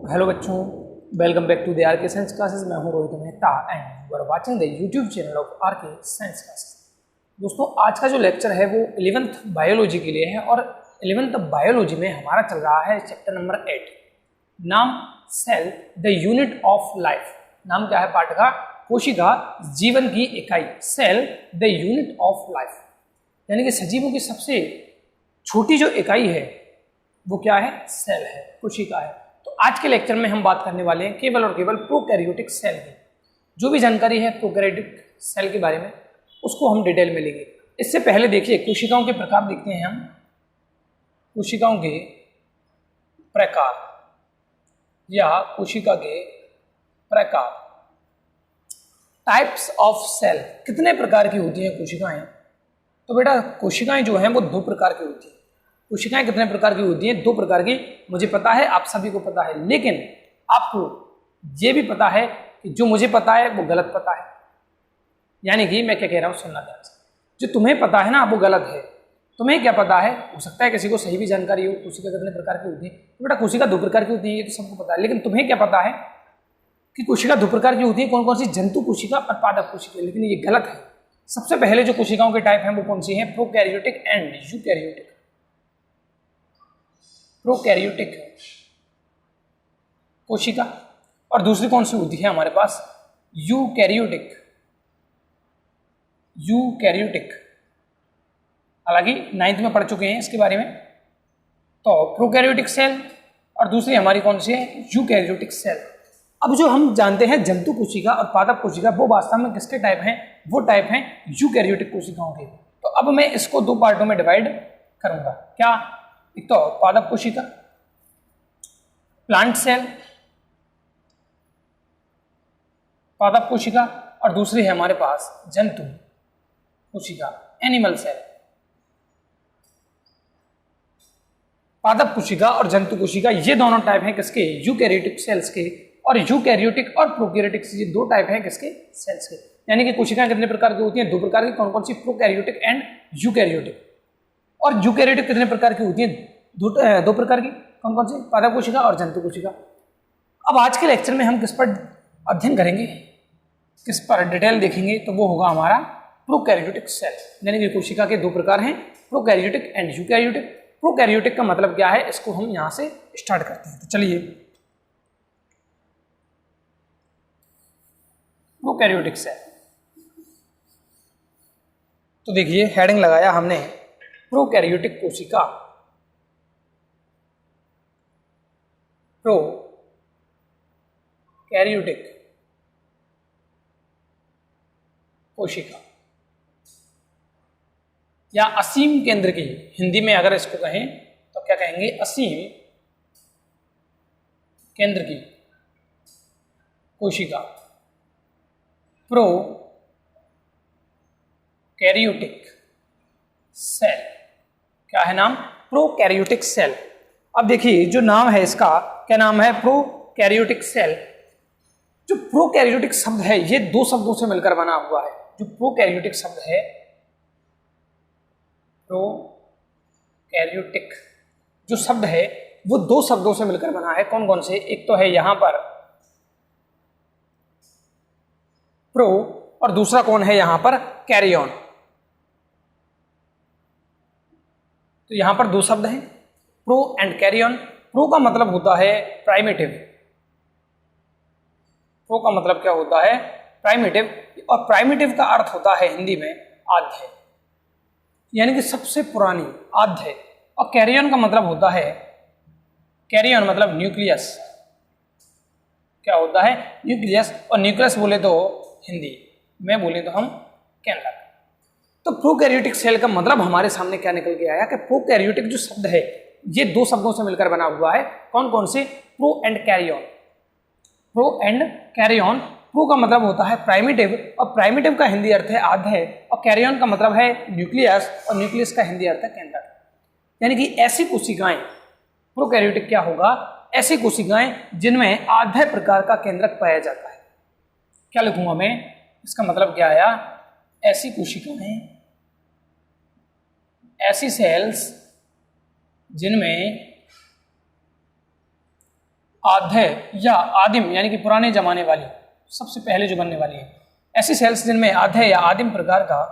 Hello बच्चों, welcome back to the R K science classes. मैं हूं Rohit Mehta and you are watching the YouTube channel of R K science classes. दोस्तों, आज का जो लेक्चर है वो 11th बायोलॉजी के लिए है और 11th बायोलॉजी में हमारा चल रहा है चैप्टर नंबर 8, नाम cell the unit of life. नाम क्या है पाठ का? कोशिका जीवन की इकाई, cell the unit of life, यानी कि सजीवों की सबसे छोटी जो इकाई है वो क्या है? सेल है, कोशिका है। तो आज के लेक्चर में हम बात करने वाले हैं केवल और केवल प्रोकैरियोटिक सेल की। जो भी जानकारी है प्रोकैरियोटिक सेल के बारे में उसको हम डिटेल में लेंगे। इससे पहले देखिए कोशिकाओं के प्रकार देखते हैं हम। कोशिकाओं के प्रकार या कोशिका के प्रकार, टाइप्स ऑफ सेल। कितने प्रकार की होती हैं कोशिकाएं? तो बेटा कोशिकाएं जो हैं वो दो प्रकार की होती हैं। कोशिकाएं कितने प्रकार की होती हैं? दो प्रकार की। मुझे पता है, आप सभी को पता है, लेकिन आपको ये भी पता है कि जो मुझे पता है वो गलत पता है। यानी कि मैं क्या कह रहा हूं, सुनना ध्यान से। जो तुम्हें पता है ना वो गलत है। तुम्हें क्या पता है? हो सकता है किसी को सही भी जानकारी हो। कोशिका कितने प्रकार की होती है? तो बेटा कोशिका दो प्रकार की होती है, ये तो सबको पता है। लेकिन तुम्हें क्या पता है कि कोशिका दो प्रकार की होती है? कौन कौन सी? जंतु कोशिका और पादप कोशिका। लेकिन ये गलत है। सबसे पहले जो कोशिकाओं के टाइप हैं वो कौन सी है? Prokaryotic and eukaryotic. प्रोकैरियोटिक कोशिका और दूसरी कौन सी होती है हमारे पास? यूकैरियोटिक। यूकैरियोटिक, हालांकि 9th में पढ़ चुके हैं इसके बारे में। तो प्रोकैरियोटिक सेल और दूसरी हमारी कौन सी है? Eukaryotic cell. अब जो हम जानते हैं जंतु कोशिका और पादप कोशिका, वो वास्तव में किसके टाइप हैं? वो टाइप हैं यूकैरियोटिक कोशिकाओं के। तो अब मैं इसको दो पार्टों में डिवाइड करूंगा। क्या? एक तो पादप कोशिका, प्लांट सेल, पादप कोशिका, और दूसरी है हमारे पास जंतु कोशिका, एनिमल सेल। पादप कोशिका और जंतु कोशिका ये दोनों टाइप हैं किसके? यूकैरियोटिक सेल्स के। और यूकैरियोटिक और प्रोकैरियोटिक ये दो टाइप हैं किसके? सेल्स के। यानी कि कोशिकाएं कितने प्रकार की होती हैं? दो प्रकार की। कौन कौन सी? Prokaryotic and eukaryotic. और यूकैरियोटिक कितने प्रकार की होती हैं? दो प्रकार की। कौन कौन सी? पादप कोशिका और जंतु कोशिका। अब आज के लेक्चर में हम किस पर अध्ययन करेंगे, किस पर डिटेल देखेंगे? तो वो होगा हमारा प्रोकैरियोटिक सेल। यानी कि कोशिका के दो प्रकार हैं, प्रोकैरियोटिक एंड यूकैरियोटिक। प्रोकैरियोटिक का मतलब क्या है, इसको हम यहां से स्टार्ट करते हैं। तो चलिए, प्रोकैरियोटिक सेल। तो देखिए हेडिंग लगाया हमने प्रोकैरियोटिक कोशिका, प्रोकैरियोटिक कोशिका या असीम केंद्र की। हिंदी में अगर इसको कहें तो क्या कहेंगे? असीम केंद्र की कोशिका, प्रोकैरियोटिक सेल। क्या है नाम? Prokaryotic cell. अब देखिए जो नाम है इसका, क्या नाम है? Prokaryotic cell. जो प्रोकैरियोटिक शब्द है ये दो शब्दों से मिलकर बना हुआ है। जो प्रोकैरियोटिक शब्द है, प्रोकैरियोटिक जो शब्द है वो दो शब्दों से मिलकर बना है। कौन कौन से? एक तो है यहां पर प्रो, और दूसरा कौन है यहां पर? कैरियन। तो यहां पर दो शब्द हैं, प्रो एंड कैरियन। प्रो का मतलब होता है प्राइमेटिव। प्रो का मतलब क्या होता है? प्राइमेटिव। और प्राइमेटिव का अर्थ होता है हिंदी में आद्य, यानी कि सबसे पुरानी, आद्य। और कैरियन का मतलब होता है, कैरियन मतलब न्यूक्लियस। क्या होता है? न्यूक्लियस। और न्यूक्लियस बोले तो हिंदी में बोले तो हम केंद्रक। तो प्रोकैरियोटिक सेल का मतलब हमारे सामने क्या निकल के आया कि प्रोकैरियोटिक जो शब्द है ये दो शब्दों से मिलकर बना हुआ है। कौन कौन से? Pro and karyon. Pro and karyon. Pro का मतलब होता है प्राइमेटिव, और प्राइमेटिव का हिंदी अर्थ है आद्य, और कैरियन का मतलब है न्यूक्लियस, और न्यूक्लियस का हिंदी अर्थ है केंद्रक। यानी कि ऐसी कोशिकाएं, प्रोकैरियोटिक क्या होगा? ऐसी कोशिकाएं जिनमें आद्य प्रकार का केंद्रक पाया जाता है। क्या लिखूंगा मैं? इसका मतलब क्या आया? ऐसी कोशिकाएं, ऐसी सेल्स जिनमें आधे या आदिम यानी कि पुराने जमाने वाली, सबसे पहले जो बनने वाली है, ऐसी सेल्स जिनमें आधे या आदिम प्रकार का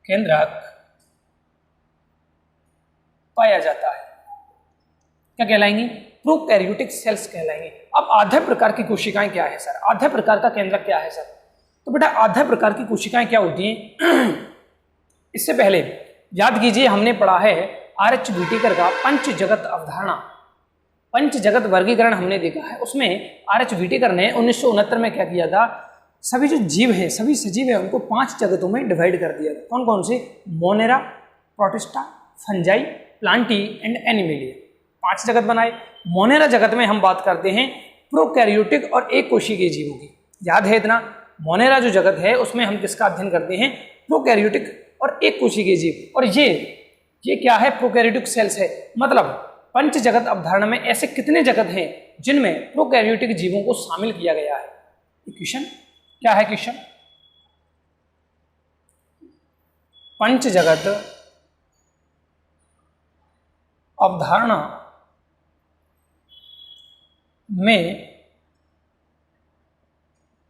केंद्रक पाया जाता है, क्या कहलाएंगी? प्रोकैरियोटिक सेल्स कहलाएंगे। अब आधे प्रकार की कोशिकाएं क्या है सर? आधे प्रकार का केंद्रक क्या है सर? तो बेटा आधे प्रकार की कोशिकाएं क्या होती हैं? इससे पहले याद कीजिए, हमने पढ़ा है आर.एच. व्हिटेकर का पंच जगत अवधारणा, पंच जगत वर्गीकरण हमने देखा है। उसमें आर.एच. व्हिटेकर ने 1969 में क्या किया था? सभी जो जीव है, सभी सजीव है, उनको 5 जगतों में डिवाइड कर दिया था। कौन कौन से? Monera, protista, fungi, Plantae and animalia, 5 जगत बनाए। मोनेरा जगत में हम बात करते हैं प्रोकैरियोटिक और एक कोशिकीय जीवों की, याद है इतना? मोनेरा जो जगत है उसमें हम किसका अध्ययन करते हैं? प्रोकैरियोटिक और एक कोशिकीय जीव। और ये क्या है? प्रोकैरियोटिक सेल्स है। मतलब पंच जगत अवधारणा में ऐसे कितने जगत हैं जिनमें प्रोकैरियोटिक जीवों को शामिल किया गया है? क्वेश्चन क्या है? क्वेश्चन पंच जगत अवधारणा में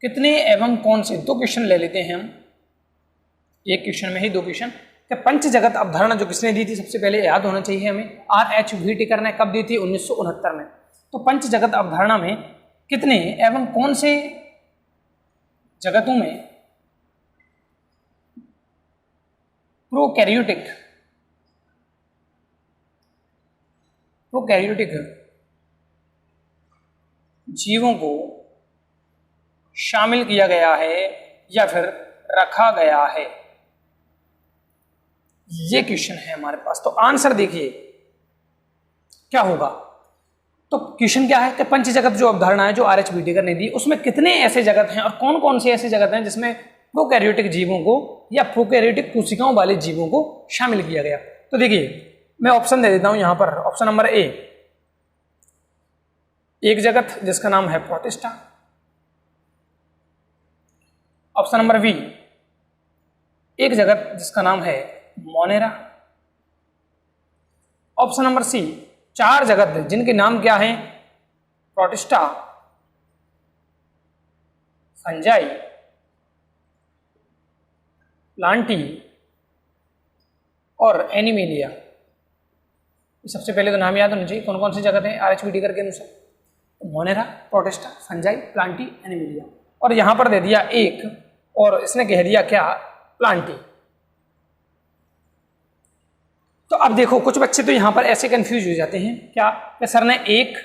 कितने एवं कौन से? 2 क्वेश्चन ले लेते हैं हम, एक क्वेश्चन में ही 2 क्वेश्चन। पंच जगत अवधारणा जो किसने दी थी? सबसे पहले याद होना चाहिए हमें, आर.एच. व्हिटेकर ने। कब दी थी? 1969 में। तो पंच जगत अवधारणा में कितने एवं कौन से जगतों में प्रोकैरियोटिक जीवों को शामिल किया गया है या फिर रखा गया है? ये क्वेश्चन है हमारे पास। तो आंसर देखिए क्या होगा। तो क्वेश्चन क्या है कि पंच जगत जो अवधारणा है जो आर.एच. व्हिटेकर ने दी, उसमें कितने ऐसे जगत हैं और कौन कौन से ऐसे जगत हैं जिसमें प्रोकैरियोटिक जीवों को या प्रोकैरियोटिक कोशिकाओं वाले जीवों को शामिल किया गया? तो देखिए मैं ऑप्शन दे देता हूं यहां पर। ऑप्शन नंबर ए, एक जगत जिसका नाम है प्रोटिस्टा। ऑप्शन नंबर बी, एक जगत जिसका नाम है मोनेरा। ऑप्शन नंबर सी, 4 जगत जिनके नाम क्या हैं? प्रोटिस्टा, फंजाई, प्लांटी और एनिमेलिया। सबसे पहले तो नाम याद होना चाहिए, कौन कौन सी जगत है आर.एच. व्हिटेकर के अनुसार? Monera, protista, fungi, Plantae, animalia. और यहां पर दे दिया एक, और इसने कह दिया क्या? प्लांटी। तो अब देखो कुछ बच्चे तो यहां पर ऐसे कंफ्यूज हो जाते हैं क्या कि सर ने एक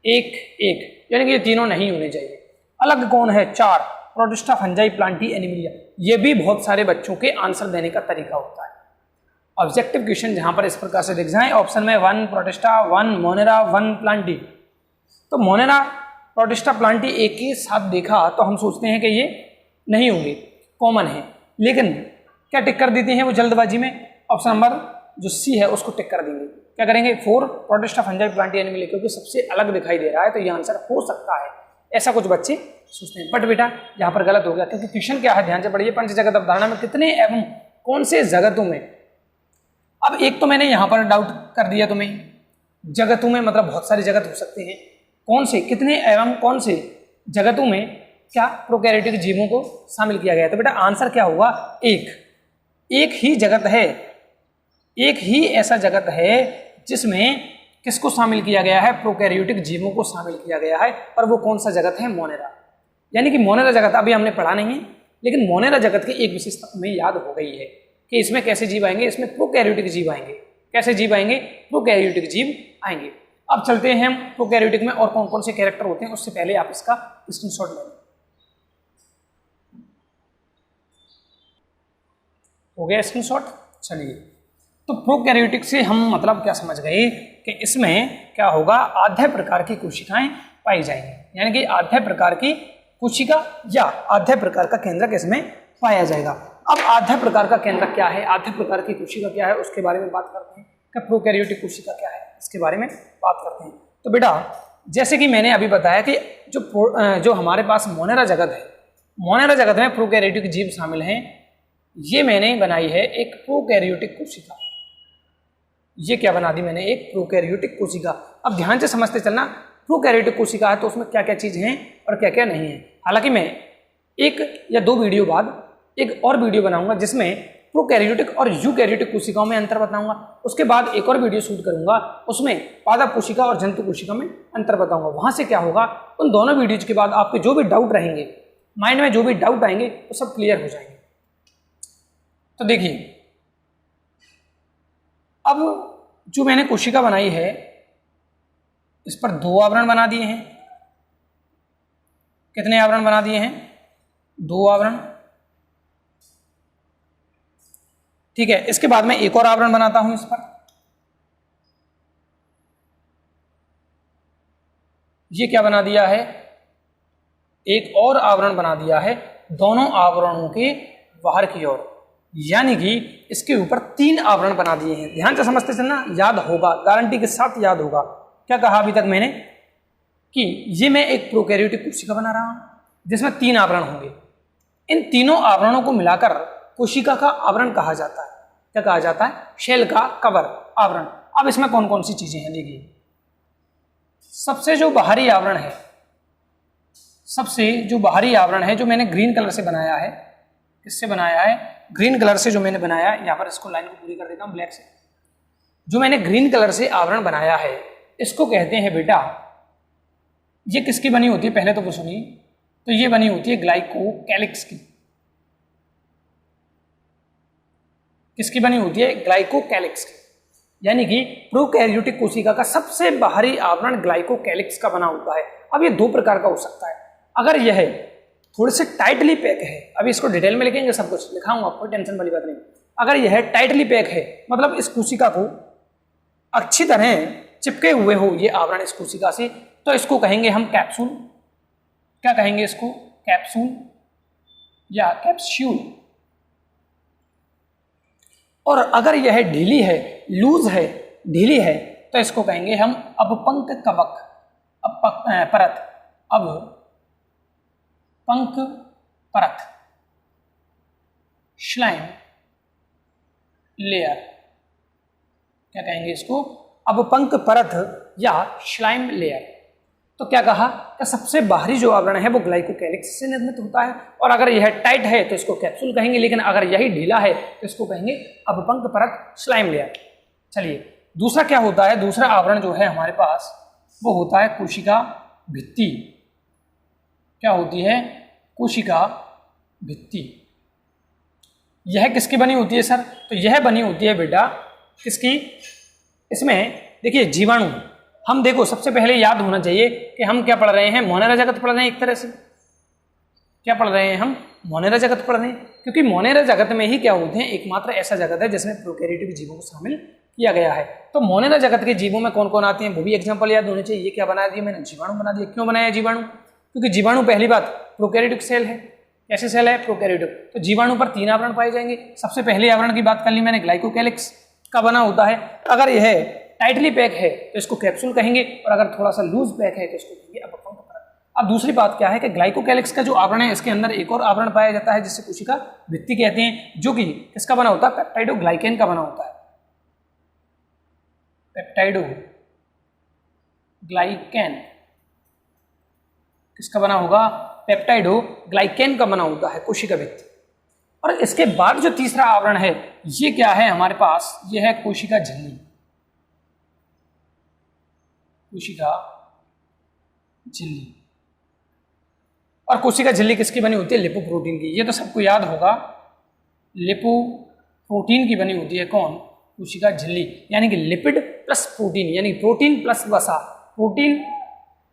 एक एक, यानी कि ये तीनों नहीं होने चाहिए। अलग कौन है? 4, प्रोटिस्टा, फंजाई, प्लांटी, एनिमेलिया। ये भी बहुत सारे बच्चों के आंसर देने का तरीका होता है। ऑब्जेक्टिव क्वेश्चन जहां पर इस प्रकार से दिख जाए, ऑप्शन में 1 प्रोटिस्टा, 1 मोनेरा, 1 प्लांटी। तो मोनेरा, प्रोटिस्टा, प्लांटी एक ही साथ देखा तो हम सोचते हैं कि ये नहीं होंगे, कॉमन है। लेकिन क्या टिक कर देते हैं वो जल्दबाजी में? ऑप्शन नंबर जो सी है उसको टिक कर देंगे। क्या करेंगे? 4 प्रोटिस्टा, फंजाई, प्लांटी, एनिमेलिया, क्योंकि सबसे अलग दिखाई दे रहा है तो ये आंसर हो सकता है, ऐसा कुछ बच्चे सोचते हैं। बट बेटा यहाँ पर गलत हो गया, क्योंकि क्वेश्चन क्या है ध्यान से पढ़िए। पंच जगत अवधारणा में कितने एवं कौन से जगतों में? अब एक तो मैंने यहाँ पर डाउट कर दिया तुम्हें, जगतों में मतलब बहुत सारे जगत हो सकते हैं। कौन से, कितने एवं कौन से जगतों में क्या प्रोकैरियोटिक जीवों को शामिल किया गया? तो बेटा आंसर क्या होगा? एक ही जगत है, एक ही ऐसा जगत है जिसमें किसको शामिल किया गया है? प्रोकैरियोटिक जीवों को शामिल किया गया है। और वो कौन सा जगत है? मोनेरा। यानी कि मोनेरा जगत अभी हमने पढ़ा नहीं है, लेकिन मोनेरा जगत की एक विशेषता हमें याद हो गई है कि इसमें कैसे जीव आएंगे? इसमें प्रोकैरियोटिक जीव आएंगे। कैसे जीव आएंगे? प्रोकैरियोटिक जीव आएंगे। अब चलते हैं हम प्रोकैरियोटिक में और कौन कौन से कैरेक्टर होते हैं, उससे पहले आप इसका स्क्रीनशॉट ले लें। हो गया स्क्रीनशॉट? चलिए, तो प्रोकैरियोटिक से हम मतलब क्या समझ गए कि इसमें क्या होगा? आधे प्रकार की कोशिकाएं पाई जाएंगी, यानी कि आधे प्रकार की कोशिका या आधे प्रकार का केंद्रक इसमें पाया जाएगा। अब आधे प्रकार का केंद्रक क्या है, आधे प्रकार की कोशिका क्या है, उसके बारे में बात करते हैं कि प्रोकैरियोटिक कोशिका क्या है, इसके बारे में बात करते हैं। तो बेटा जैसे कि मैंने अभी बताया कि जो हमारे पास मोनेरा जगत है, मोनेरा जगत में प्रोकैरियोटिक जीव शामिल हैं। ये मैंने बनाई है एक प्रोकैरियोटिक कोशिका, ये क्या बना दी मैंने, एक प्रोकैरियोटिक कोशिका। अब ध्यान से समझते चलना, प्रोकैरियोटिक कोशिका है तो उसमें क्या क्या चीज़ हैं और क्या क्या नहीं है। हालांकि मैं एक या दो वीडियो बाद एक और वीडियो बनाऊंगा जिसमें प्रोकैरियोटिक और यूकैरियोटिक कोशिकाओं में अंतर बताऊंगा। उसके बाद एक और वीडियो शूट करूंगा, उसमें पादप कोशिका और जंतु कोशिका में अंतर बताऊंगा। वहां से क्या होगा, उन दोनों वीडियोज के बाद आपके जो भी डाउट रहेंगे, माइंड में जो भी डाउट आएंगे, वो सब क्लियर हो जाएंगे। तो देखिए, अब जो मैंने कोशिका बनाई है, इस पर 2 आवरण बना दिए हैं। कितने आवरण बना दिए हैं? 2 आवरण। ठीक है, इसके बाद मैं एक और आवरण बनाता हूं इस पर। ये क्या बना दिया है, एक और आवरण बना दिया है दोनों आवरणों के बाहर की ओर, यानी कि इसके ऊपर 3 आवरण बना दिए हैं। ध्यान से समझते चलना, याद होगा, गारंटी के साथ याद होगा। क्या कहा अभी तक मैंने कि ये मैं एक प्रोकैरियोटिक कोशिका बना रहा हूं जिसमें 3 आवरण होंगे। इन तीनों आवरणों को मिलाकर कोशिका का आवरण कहा जाता है। क्या कहा जाता है? शेल का कवर, आवरण। अब इसमें कौन कौन सी चीजें हैं देखिए। सबसे जो बाहरी आवरण है, सबसे जो बाहरी आवरण है, जो मैंने ग्रीन कलर से बनाया है, किससे बनाया है? ग्रीन कलर से जो मैंने बनाया है, यहाँ पर इसको लाइन को पूरी कर देता हूँ ब्लैक से। जो मैंने ग्रीन कलर से आवरण बनाया है, इसको कहते हैं बेटा, ये किसकी बनी होती है पहले तो वो सुनिए। तो ये बनी होती है ग्लाइकोकैलिक्स की। किसकी बनी होती है? ग्लाइकोकैलिक्स की। यानी कि प्रोकैरियोटिक कोशिका का सबसे बाहरी आवरण ग्लाइकोकैलिक्स का बना होता है। अब ये 2 प्रकार का हो सकता है। अगर यह थोड़े से टाइटली पैक है, अभी इसको डिटेल में लिखेंगे, सब कुछ लिखाऊंगा, कोई टेंशन वाली बात नहीं। अगर यह टाइटली पैक है, मतलब इस कोशिका को अच्छी तरह चिपके हुए हो ये आवरण इस कोशिका से, तो इसको कहेंगे हम कैप्सूल। क्या कहेंगे इसको? कैप्सूल या कैप्सूल। और अगर यह ढीली है, लूज है, ढीली है, तो इसको कहेंगे हम अपपंक कवक, परत, अपपंक परत, श्लाइम लेयर। क्या कहेंगे इसको? अपपंक परत या श्लाइम लेयर। तो क्या कहा कि सबसे बाहरी जो आवरण है वो ग्लाइकोकैलिक्स से निर्मित होता है, और अगर यह टाइट है तो इसको कैप्सूल कहेंगे, लेकिन अगर यही ढीला है तो इसको कहेंगे अपपंक परत, श्लाइम लेयर। चलिए, दूसरा क्या होता है? दूसरा आवरण जो है हमारे पास वो होता है कोशिका भित्ति। क्या होती है? कोशिका भित्ति। यह किसकी बनी होती है सर? तो यह बनी होती है बेटा किसकी? इसमें देखिए जीवाणु। हम देखो, सबसे पहले याद होना चाहिए कि हम क्या पढ़ रहे हैं, मोनेरा जगत पढ़ रहे हैं। एक तरह से क्या पढ़ रहे हैं हम? मोनेरा जगत पढ़ रहे हैं, क्योंकि मोनेरा जगत में ही क्या होते हैं, एकमात्र ऐसा जगत है जिसमें प्रोकैरियोटिक जीवों को शामिल किया गया है। तो मोनेरा जगत के जीवों में कौन कौन आते हैं वो भी एग्जाम्पल याद होने चाहिए। ये क्या बना दिया मैंने? जीवाणु बना दिया। क्यों बनाया जीवाणु? क्योंकि जीवाणु पहली बात प्रोकैरियोटिक सेल है। कैसे सेल है? प्रोकैरियोटिक। तो जीवाणु पर 3 आवरण पाए जाएंगे। सबसे पहले आवरण की बात कर ली मैंने, ग्लाइकोकैलिक्स का बना होता है। अगर यह टाइटली पैक है तो इसको कैप्सूल कहेंगे, और अगर थोड़ा सा लूज पैक है तो इसको कहेंगे अपपंक परत। अब दूसरी बात क्या है कि ग्लाइकोकैलिक्स का जो आवरण है, इसके अंदर एक और आवरण पाया जाता है जिससे कोशिका भित्ति कहते हैं, जो कि किसका बना होता है? पेप्टाइडोग्लाइकेन का बना होता है। पेप्टाइडोग्लाइकेन किसका बना होगा? पेप्टाइडोग्लाइकेन का बना होता है कोशिका भित्ति। और इसके बाद जो तीसरा आवरण है, ये क्या है हमारे पास? ये है कोशिका झिल्ली। कोशिका झिल्ली। और कोशिका झिल्ली किसकी बनी होती है? लिपोप्रोटीन की। ये तो सबको याद होगा, लिपोप्रोटीन की बनी होती है कौन? कोशिका झिल्ली। यानी कि लिपिड प्लस प्रोटीन, यानी प्रोटीन प्लस वसा, प्रोटीन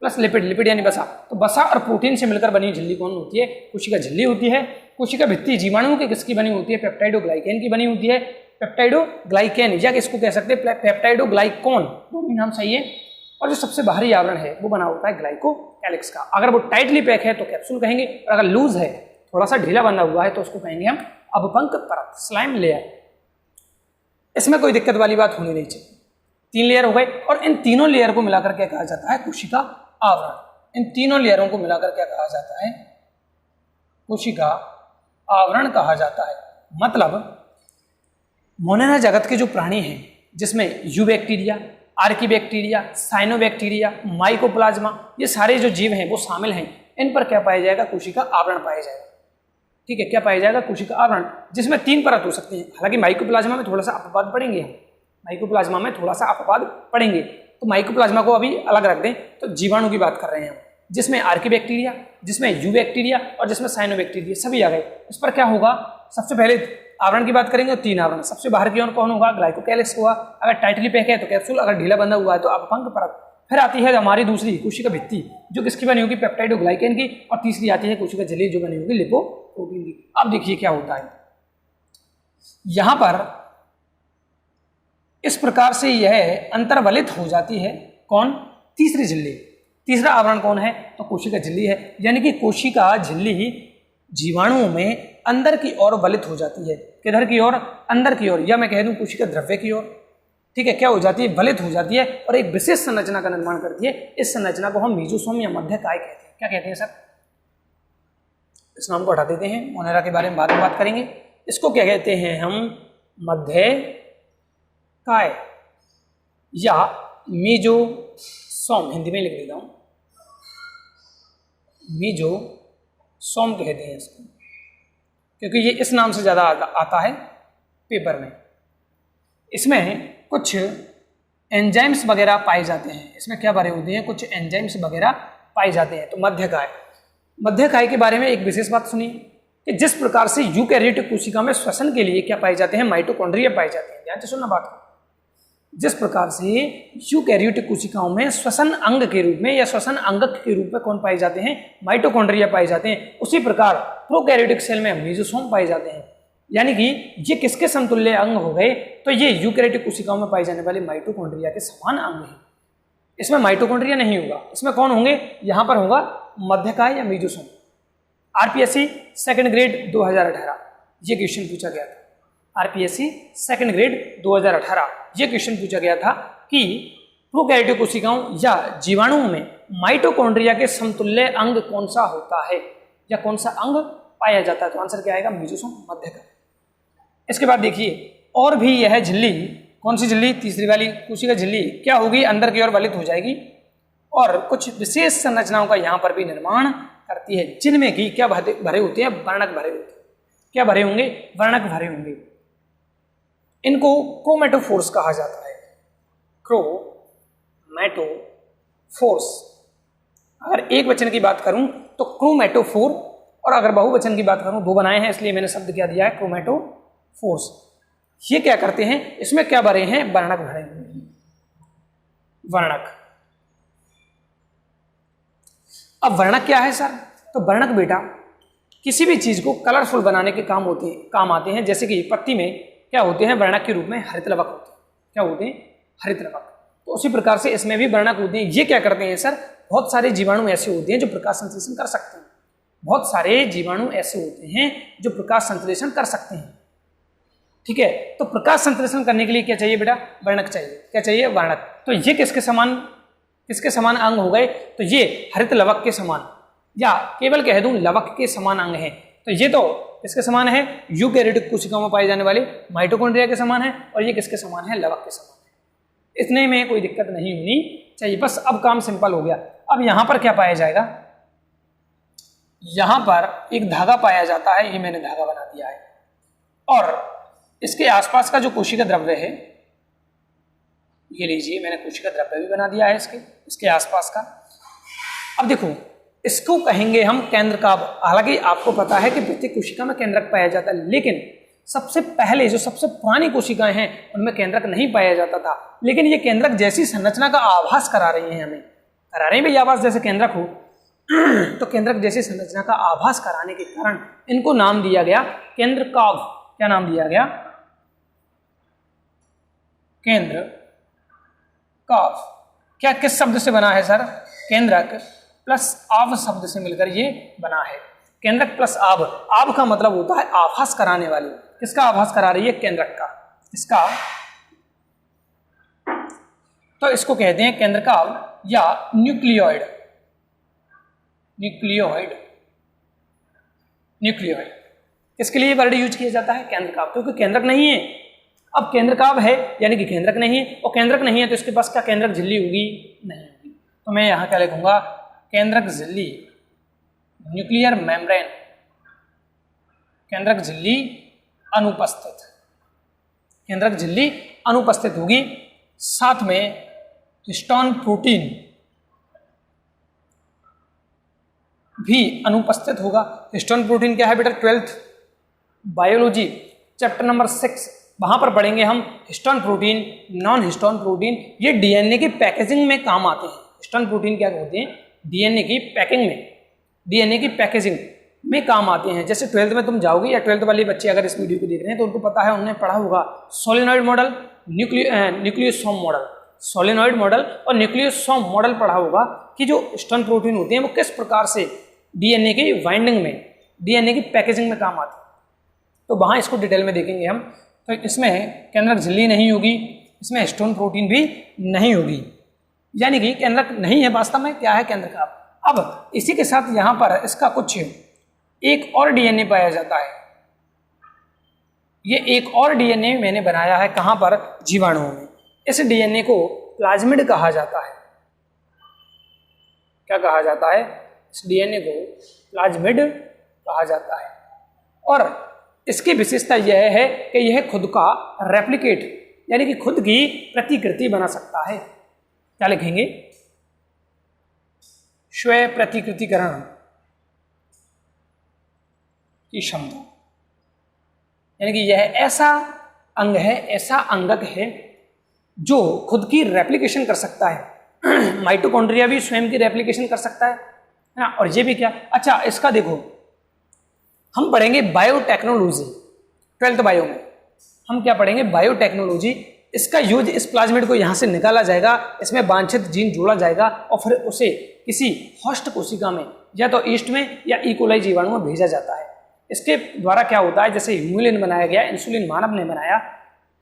प्लस लिपिड, लिपिड यानी वसा। तो वसा और प्रोटीन से मिलकर बनी झिल्ली कौन होती है? कोशिका झिल्ली होती है। कोशिका भित्ति जीवाणुओं की किसकी बनी होती है? पेप्टाइडोग्लाइकेन की बनी होती है। पेप्टाइडोग्लाइकेन या इसको कह सकते हैं पेप्टाइडोग्लाइकोन, दोनों नाम सही है। और जो सबसे बाहरी आवरण है वो बना होता है ग्लाइकोकैलिक्स का। अगर वो टाइटली पैक है तो कैप्सूल कहेंगे, और अगर लूज है, थोड़ा सा ढीला बना हुआ है, तो उसको कहेंगे हम अपपंक परत, स्लाइम लेयर। इसमें कोई दिक्कत वाली बात होनी नहीं चाहिए। 3 लेयर हो गए, और इन तीनों लेयर को मिलाकर क्या कहा जाता है? कोशिका आवरण। इन तीनों लेयरों को मिलाकर क्या कहा जाता है? कोशिका आवरण कहा जाता है। मतलब मोनेरा जगत के जो प्राणी हैं जिसमें you bacteria, Archie bacteria, cyanobacteria, mycoplasma, ये सारे जो जीव हैं वो शामिल हैं। इन पर क्या पाया जाएगा? कोशिका आवरण पाया जाएगा। ठीक है, क्या पाया जाएगा? कोशिका आवरण, जिसमें 3 परत हो सकती है। हालांकि माइकोप्लाज्मा में थोड़ा सा अपवाद पढ़ेंगे हम, माइकोप्लाज्मा में थोड़ा सा अपवाद पढ़ेंगे, तो माइकोप्लाज्मा को अभी अलग रख दें। तो जीवाणु की बात कर रहे हैं हम, जिसमें आर्की बैक्टीरिया, जिसमें यू बैक्टीरिया और जिसमें साइनोबैक्टीरिया सभी आ गए। इस पर क्या होगा? सबसे पहले आवरण की बात करेंगे तो 3 आवरण। सबसे बाहर की ओर कौन होगा? ग्लाइकोकैलिक्स होगा। अगर टाइटली पैक है तो कैप्सूल, अगर ढीला बंधा हुआ है तो अपपंख परत। फिर आती है हमारी दूसरी कोशिका भित्ति, जो किसकी बनी होगी? पेप्टाइडोग्लाइकेन की। और तीसरी आती है कोशिका झिल्ली, जो बनी होगी लिपोप्रोटीन की। अब देखिए क्या होता है यहां पर, इस प्रकार से यह अंतर्वलित हो जाती है। कौन? तीसरी झिल्ली। तीसरा आवरण कौन है? तो कोशिका झिल्ली है। यानी कि कोशिका झिल्ली जीवाणुओं में अंदर की ओर वलित हो जाती है। किधर की ओर? अंदर की ओर, या मैं कह दूं कोशिका द्रव्य की ओर। ठीक है, क्या हो जाती है? वलित हो जाती है और एक विशेष संरचना का निर्माण करती है। इस संरचना को हम मीजोसोम या मध्यकाय कहते हैं। क्या कहते हैं सर? इस नाम को हटा देते हैं, मोनेरा के बारे में बाद में बात करेंगे। इसको क्या कहते हैं हम? मध्यकाय या मीजोसोम, हिंदी में लिख देता हूं, मीजोसोम कहते हैं इसको, क्योंकि ये इस नाम से ज़्यादा आता है पेपर में। इसमें कुछ एंजाइम्स वगैरह पाए जाते हैं। इसमें क्या भरे होते हैं? कुछ एंजाइम्स वगैरह पाए जाते हैं। तो मध्यकाय के बारे में एक विशेष बात सुनिए कि जिस प्रकार से यूकैरियोटिक कोशिका में श्वसन के लिए क्या पाए जाते हैं? माइटोकॉन्ड्रिया पाए जाते हैं। ध्यान से सुनना बात को। जिस प्रकार से यूकैरियोटिक कोशिकाओं में श्वसन अंग के रूप में या श्वसन अंगक के रूप में कौन पाए जाते हैं? माइटोकॉन्ड्रिया पाए जाते हैं। उसी प्रकार प्रोकैरियोटिक सेल में मीजोसोम पाए जाते हैं। यानी कि ये किसके समतुल्य अंग हो गए? तो ये यूकैरियोटिक कोशिकाओं में पाई जाने वाले माइटोकॉन्ड्रिया के समान अंग हैं। इसमें माइटोकॉन्ड्रिया नहीं होगा। इसमें कौन होंगे? यहां पर होगा मध्यकाय या मीजोसोम। आरपीएससी सेकंड ग्रेड 2018 ये क्वेश्चन पूछा गया था। आरपीएससी सेकंड ग्रेड 2018 ये क्वेश्चन पूछा गया था कि प्रोकैरियोटिक कोशिकाओं या जीवाणुओं में माइटोकॉन्ड्रिया के समतुल्य अंग कौन सा होता है या कौन सा अंग पाया जाता है? तो आंसर क्या आएगा? मीजोसोम, मध्यकाय। इसके बाद देखिए, और भी यह झिल्ली, कौन सी झिल्ली? तीसरी वाली कोशिका झिल्ली क्या होगी? अंदर की ओर वलित हो जाएगी और कुछ विशेष संरचनाओं का यहाँ पर भी निर्माण करती है, जिनमें कि क्या भरे होते हैं? वर्णक भरे होते हैं। क्या भरे होंगे? वर्णक भरे होंगे। इनको क्रोमैटोफोर्स कहा जाता है। क्रोमैटोफोर्स। अगर एक वचन की बात करूं तो क्रोमैटोफोर, और अगर बहुवचन की बात करूं, 2 बनाए हैं इसलिए मैंने शब्द क्या दिया है? क्रोमैटोफोर्स। ये क्या करते हैं? इसमें क्या भरे हैं? वर्णक भरे हुए हैं। वर्णक। अब वर्णक क्या है सर? तो वर्णक बेटा किसी भी चीज को कलरफुल बनाने के काम आते हैं। जैसे कि पत्ती में क्या होते हैं? वर्णक के रूप में हरित लवक होते हैं। क्या होते हैं? हरित लवक। तो उसी प्रकार से इसमें भी वर्णक होते हैं। ये क्या करते हैं सर? बहुत सारे जीवाणु ऐसे होते हैं जो प्रकाश संश्लेषण कर सकते हैं। बहुत सारे जीवाणु ऐसे होते हैं जो प्रकाश संश्लेषण कर सकते हैं। ठीक है, तो प्रकाश संश्लेषण करने के लिए क्या चाहिए बेटा? वर्णक चाहिए। क्या चाहिए? वर्णक। तो ये किसके समान अंग हो गए? तो ये हरित लवक के समान, या केवल कह दूं लवक के समान अंग है। तो ये तो किसके समान है? यूकैरियोटिक कोशिकाओं में पाए जाने वाले माइटोकॉन्ड्रिया के समान है, और ये किसके समान है? लवक के समान है। इतने में कोई दिक्कत नहीं होनी चाहिए। बस अब काम सिंपल हो गया। अब यहां पर क्या पाया जाएगा? यहां पर एक धागा पाया जाता है। ये मैंने धागा बना दिया है, और इसके आसपास का जो कोशिका द्रव्य है, ये लीजिए मैंने कोशिका द्रव्य भी बना दिया है इसके आसपास का। अब देखो, इसको कहेंगे हम केंद्रकाभ। हालांकि आपको पता है कि प्रत्येक कोशिका में केंद्रक पाया जाता है, लेकिन सबसे पहले जो सबसे पुरानी कोशिकाएं हैं उनमें केंद्रक नहीं पाया जाता था। लेकिन ये केंद्रक जैसी संरचना का आभास करा रही हैं, हमें करा रहे हैं भाई आभास, जैसे केंद्रक हो तो केंद्रक जैसी संरचना का आभास कराने के कारण इनको नाम दिया गया केंद्रकाभ। क्या नाम दिया गया? केंद्रकाभ। क्या किस शब्द से बना है सर? केंद्रक प्लस आभ शब्द से मिलकर ये बना है। केंद्रक प्लस आभ। आभ का मतलब होता है आभास कराने वाली। किसका आभास करा रही है? केंद्रक का। इसका तो इसको कहते हैं केंद्रकाभ या न्यूक्लियोइड। न्यूक्लियोइड किसके लिए वर्ड यूज किया जाता है? केंद्रकाभ। क्योंकि केंद्रक नहीं है, अब केंद्रक अब है यानी कि केंद्रक नहीं है, और केंद्रक नहीं है तो इसके पास क्या केंद्रक झिल्ली होगी, नहीं होगी। तो मैं यहाँ क्या लिखूंगा, केंद्रक झिल्ली, न्यूक्लियर मेम्ब्रेन, केंद्रक झिल्ली अनुपस्थित, केंद्रक झिल्ली अनुपस्थित होगी। साथ में हिस्टोन प्रोटीन भी अनुपस्थित होगा। हिस्टोन प्रोटीन क्या है बेटा, 12th बायोलॉजी चैप्टर नंबर 6 वहां पर पढ़ेंगे हम histone protein, non histone protein. ये डीएनए की पैकेजिंग में काम आते हैं। हिस्टोन प्रोटीन क्या होते हैं, डीएनए की पैकिंग में, डीएनए की पैकेजिंग में काम आते हैं। जैसे 12th में तुम जाओगे या 12th वाले बच्चे अगर इस वीडियो को देख रहे हैं तो उनको पता है, उन्होंने पढ़ा होगा solenoid model, nucleosome model, solenoid model और न्यूक्लियोसोम मॉडल पढ़ा होगा कि जो हिस्टोन प्रोटीन होते हैं वो किस प्रकार से डीएनए की बाइंडिंग में, डीएनए की पैकेजिंग में काम आते हैं। तो वहां इसको डिटेल में देखेंगे हम। तो इसमें केंद्रक झिल्ली नहीं होगी, इसमें हिस्टोन प्रोटीन भी नहीं होगी, यानी कि केंद्रक नहीं है वास्तव में, क्या है केंद्रक। अब इसी के साथ यहां पर इसका कुछ एक और डीएनए पाया जाता है। ये एक और डीएनए मैंने बनाया है कहां पर, जीवाणुओं में। इस डीएनए को प्लाज्मिड कहा जाता है। क्या कहा जाता है, इस डीएनए को प्लाज्मिड कहा जाता है। और इसकी विशेषता यह है कि यह खुद का रेप्लिकेट यानी कि खुद की प्रतिकृति बना सकता है। क्या लिखेंगे, स्वयं प्रतिकृतिकरण की क्षमता, यानी कि यह ऐसा अंग है, ऐसा अंगक है जो खुद की रेप्लिकेशन कर सकता है। माइटोकॉन्ड्रिया भी स्वयं की रेप्लिकेशन कर सकता है ना। और ये भी क्या, अच्छा इसका देखो, हम पढ़ेंगे बायोटेक्नोलॉजी 12th बायो में, हम क्या पढ़ेंगे, बायोटेक्नोलॉजी। इसका यूज, इस प्लाज्मिड को यहाँ से निकाला जाएगा, इसमें वांछित जीन जोड़ा जाएगा और फिर उसे किसी होस्ट कोशिका में या तो ईस्ट में या इकोलाई जीवाणु में भेजा जाता है। इसके द्वारा क्या होता है, जैसे ह्यूमुलिन बनाया गया, इंसुलिन मानव ने बनाया,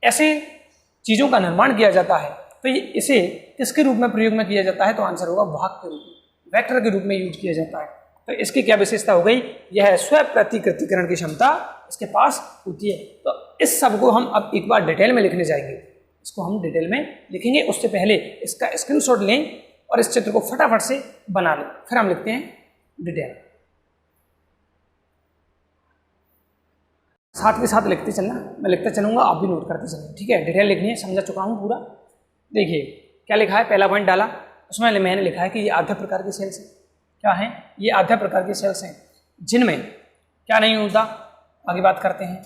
ऐसे चीज़ों का निर्माण किया जाता है। तो ये इसे किसके रूप में प्रयोग में किया जाता है, तो आंसर होगा वाहक के रूप में, वेक्टर के रूप में यूज किया जाता है। तो इसकी क्या विशेषता हो गई, यह स्व प्रतिकृतिकरण की क्षमता इसके पास होती है। तो इस सब को हम अब एक बार डिटेल में लिखने जाएंगे, इसको हम डिटेल में लिखेंगे। उससे पहले इसका स्क्रीनशॉट लें और इस चित्र को फटाफट से बना लें, फिर हम लिखते हैं डिटेल। साथ के साथ लिखते चलना, मैं लिखता चलूंगा, आप भी नोट करते चलें, ठीक है। डिटेल लिखनी है, समझा चुका हूँ पूरा। देखिए क्या लिखा है, पहला पॉइंट डाला, उसमें मैंने लिखा है कि ये आधा प्रकार के सेल्स हैं। क्या हैं, ये आधा प्रकार के सेल्स हैं जिनमें क्या नहीं होता, आगे बात करते हैं।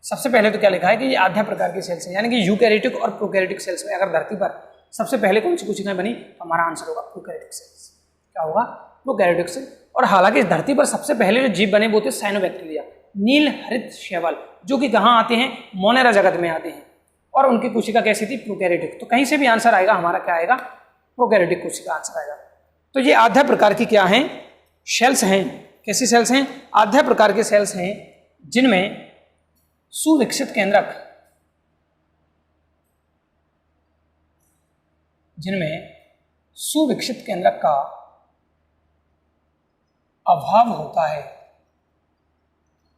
सबसे पहले तो क्या लिखा है कि ये आधा प्रकार के सेल्स हैं, यानी कि यूकैरियोटिक और प्रोकैरियोटिक सेल्स में अगर धरती पर सबसे पहले कौन सी कोशिकाएं बनी, तो हमारा आंसर होगा प्रोकैरियोटिक सेल्स। क्या होगा, प्रोकैरियोटिक सेल। और हालांकि इस धरती पर सबसे पहले जो जीव बने वो थे साइनोबैक्टीरिया, नील हरित शैवाल, जो कि कहाँ आते हैं, मोनेरा जगत में आते हैं। और उनकी कोशिका कैसी थी, प्रोकैरियोटिक। तो कहीं से भी आंसर आएगा हमारा क्या आएगा, प्रोकैरियोटिक कोशिका आंसर आएगा। तो ये आधा प्रकार की क्या हैं, सेल्स हैं। कैसी सेल्स हैं, आधा प्रकार के सेल्स हैं जिनमें सुविकसित केंद्रक, जिनमें सुविकसित केंद्रक का अभाव होता है,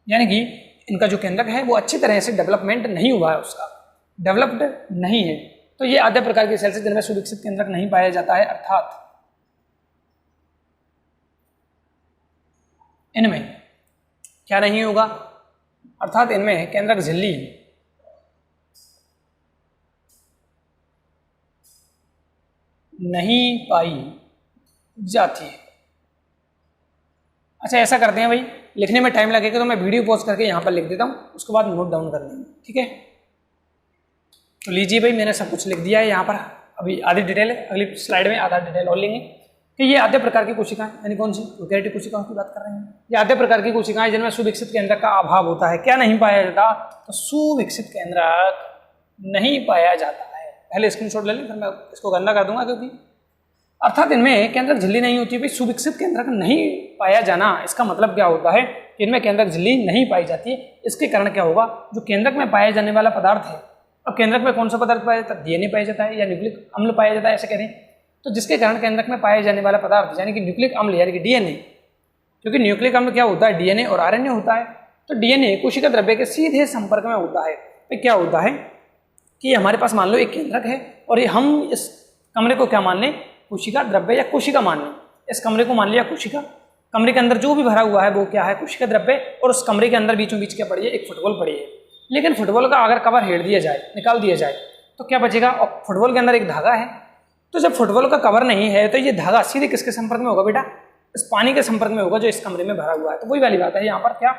यानी कि इनका जो केंद्रक है वो अच्छी तरह से डेवलपमेंट नहीं हुआ है, उसका डेवलप्ड नहीं है। तो ये आधे प्रकार के सेल्स जिनमें सुविकसित केंद्रक नहीं पाया जाता है, अर्थात इनमें क्या नहीं होगा, अर्थात इनमें केंद्रक झिल्ली नहीं पाई जाती है। अच्छा ऐसा करते हैं भाई, लिखने में टाइम लगेगा तो मैं वीडियो पॉज करके यहाँ पर लिख देता हूँ, उसके बाद नोट डाउन कर लेंगे, ठीक है। तो लीजिए भाई, मैंने सब कुछ लिख दिया है यहाँ पर। अभी आधी डिटेल है, अगली स्लाइड में आधा डिटेल और लेंगे कि ये आधे प्रकार की कोशिकाएं, यानी कौन सी, प्रोकैरियोटिक कोशिकाओं की बात कर रहे हैं। ये आधे प्रकार की कोशिकाएं जिनमें सुविकसित केंद्रक का अभाव होता है। क्या नहीं पाया जाता, तो सुविकसित केंद्रक नहीं पाया जाता है। पहले स्क्रीनशॉट ले लें, फिर मैं इसको गंदा कर दूंगा, क्योंकि अर्थात इनमें केंद्रक झिल्ली नहीं होती। भाई सुविकसित केंद्रक नहीं पाया जाना, इसका मतलब क्या होता है कि इनमें केंद्रक झिल्ली नहीं पाई जाती है। इसके कारण क्या होगा, जो केंद्रक में पाया जाने वाला पदार्थ है, अब केंद्रक में कौन सा पदार्थ पाया जाता है, डीएनए पाया जाता है या न्यूक्लिक अम्ल पाया जाता है, ऐसे कह रहे हैं। तो जिसके कारण केंद्रक में पाए जाने वाला पदार्थ यानी कि न्यूक्लिक अम्ल यानी कि डीएनए, क्योंकि न्यूक्लिक अम्ल क्या होता है, डीएनए और आरएनए होता है। तो डीएनए कोशिका द्रव्य के सीधे संपर्क में होता है। पे क्या होता है कि हमारे पास मान लो एक केंद्रक है और ये हम इस कमरे को क्या मान लें, कोशिका द्रव्य या कोशिका मान लें। इस कमरे को मान लिया कोशिका, कमरे के अंदर जो भी भरा हुआ है वो क्या है, कोशिका द्रव्य, और उस कमरे के अंदर बीचों बीच क्या पड़ी है, एक फुटबॉल पड़ी है। लेकिन फुटबॉल का अगर कवर हेड़ दिया जाए, निकाल दिया जाए, तो क्या बचेगा, और फुटबॉल के अंदर एक धागा है। तो जब फुटबॉल का कवर नहीं है तो ये धागा सीधे किसके संपर्क में होगा बेटा, इस पानी के संपर्क में होगा जो इस कमरे में भरा हुआ है। तो वही वाली बात है यहाँ पर क्या